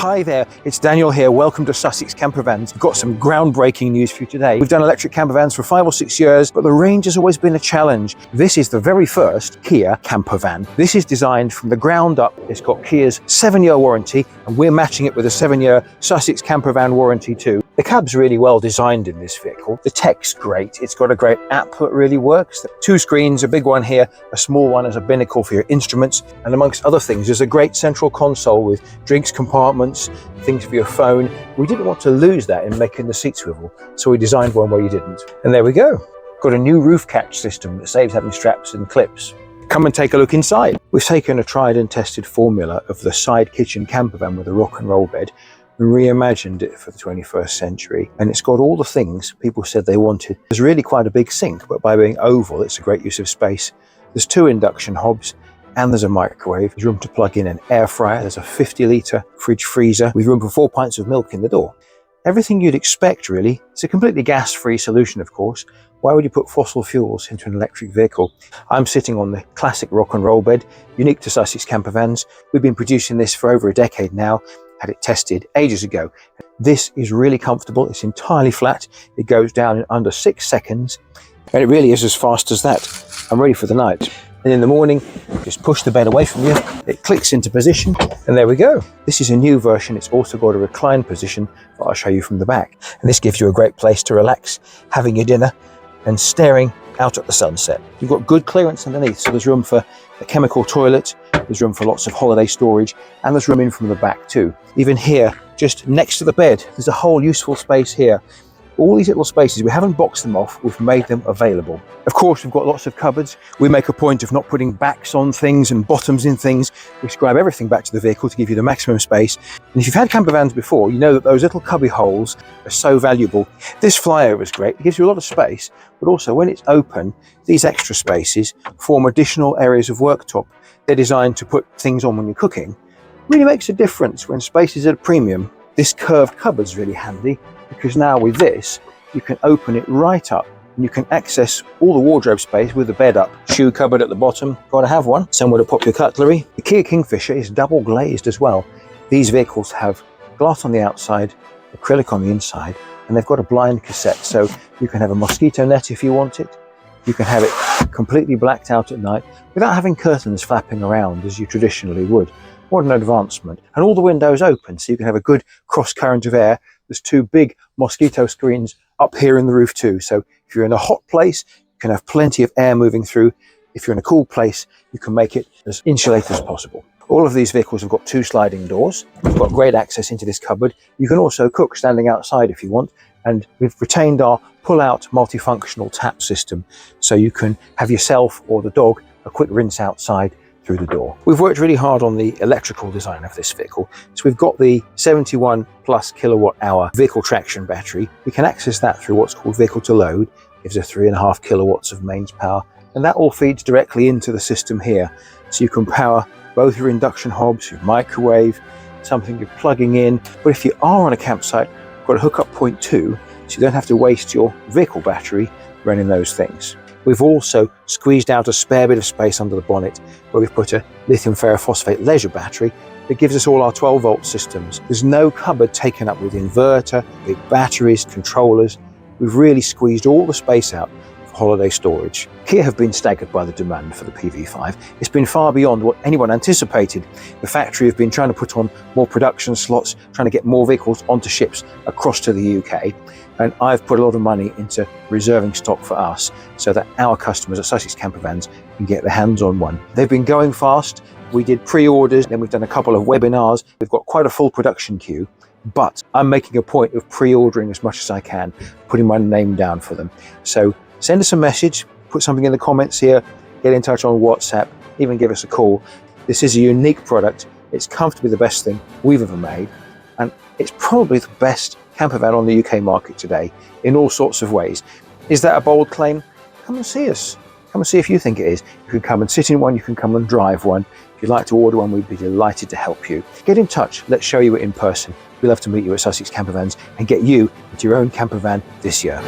Hi there, it's Daniel here. Welcome to Sussex Campervans. We've got some groundbreaking news for you today. We've done electric campervans for 5 or 6 years, but the range has always been a challenge. This is the very first Kia campervan. This is designed from the ground up. It's got Kia's 7-year warranty, and we're matching it with a 7-year Sussex Campervan warranty too. The cab's really well designed in this vehicle. The tech's great. It's got a great app that really works. 2 screens, a big one here, a small one as a binnacle for your instruments, and amongst other things, there's a great central console with drinks compartments, things for your phone. We didn't want to lose that in making the seat swivel, so we designed one where you didn't. And there we go. Got a new roof catch system that saves having straps and clips. Come and take a look inside. We've taken a tried and tested formula of the side kitchen campervan with a rock and roll bed and reimagined it for the 21st century. And it's got all the things people said they wanted. There's really quite a big sink, but by being oval, it's a great use of space. There's 2 induction hobs, and there's a microwave. There's room to plug in an air fryer. There's a 50-litre fridge freezer with room for 4 pints of milk in the door. Everything you'd expect, really. It's a completely gas-free solution, of course. Why would you put fossil fuels into an electric vehicle? I'm sitting on the classic rock and roll bed, unique to Sussex Campervans. We've been producing this for over a decade now, had it tested ages ago. This is really comfortable. It's entirely flat. It goes down in under 6 seconds, and it really is as fast as that. I'm ready for the night. And in the morning, just push the bed away from you. It clicks into position, and there we go. This is a new version. It's also got a recline position that I'll show you from the back. And this gives you a great place to relax, having your dinner and staring out at the sunset. You've got good clearance underneath, so there's room for a chemical toilet, there's room for lots of holiday storage, and there's room in from the back too. Even here, just next to the bed, there's a whole useful space here. All these little spaces, we haven't boxed them off, we've made them available. Of course, we've got lots of cupboards. We make a point of not putting backs on things and bottoms in things. We scribe everything back to the vehicle to give you the maximum space. And if you've had campervans before, you know that those little cubby holes are so valuable. This flyover is great. It gives you a lot of space, but also when it's open, these extra spaces form additional areas of worktop. They're designed to put things on when you're cooking. Really makes a difference when space is at a premium. This curved cupboard's really handy, because now with this, you can open it right up and you can access all the wardrobe space with the bed up. Shoe cupboard at the bottom, gotta have one. Somewhere to pop your cutlery. The Kia Kingfisher is double glazed as well. These vehicles have glass on the outside, acrylic on the inside, and they've got a blind cassette, so you can have a mosquito net if you want it. You can have it completely blacked out at night without having curtains flapping around as you traditionally would. What an advancement. And all the windows open, so you can have a good cross current of air. There's 2 big mosquito screens up here in the roof too. So if you're in a hot place, you can have plenty of air moving through. If you're in a cool place, you can make it as insulated as possible. All of these vehicles have got 2 sliding doors. You've got great access into this cupboard. You can also cook standing outside if you want. And we've retained our pull-out multifunctional tap system, so you can have yourself or the dog a quick rinse outside through the door. We've worked really hard on the electrical design of this vehicle. So we've got the 71 plus kilowatt hour vehicle traction battery. We can access that through what's called vehicle to load. Gives us 3.5 kilowatts of mains power, and that all feeds directly into the system here. So you can power both your induction hobs, your microwave, something you're plugging in. But if you are on a campsite, you've got a hookup point too, so you don't have to waste your vehicle battery running those things. We've also squeezed out a spare bit of space under the bonnet where we've put a lithium ferrophosphate leisure battery that gives us all our 12-volt systems. There's no cupboard taken up with inverter, big batteries, controllers. We've really squeezed all the space out for holiday storage. Kia have been staggered by the demand for the PV5. It's been far beyond what anyone anticipated. The factory have been trying to put on more production slots, trying to get more vehicles onto ships across to the UK. And I've put a lot of money into reserving stock for us so that our customers at Sussex Campervans can get their hands on one. They've been going fast. We did pre-orders, then we've done a couple of webinars. We've got quite a full production queue, but I'm making a point of pre-ordering as much as I can, putting my name down for them. So send us a message, put something in the comments here, get in touch on WhatsApp, even give us a call. This is a unique product. It's comfortably the best thing we've ever made, and it's probably the best campervan on the UK market today in all sorts of ways. Is that a bold claim? Come and see us. Come and see if you think it is. You can come and sit in one, you can come and drive one. If you'd like to order one, we'd be delighted to help you. Get in touch, let's show you it in person. We'd love to meet you at Sussex Campervans and get you into your own campervan this year.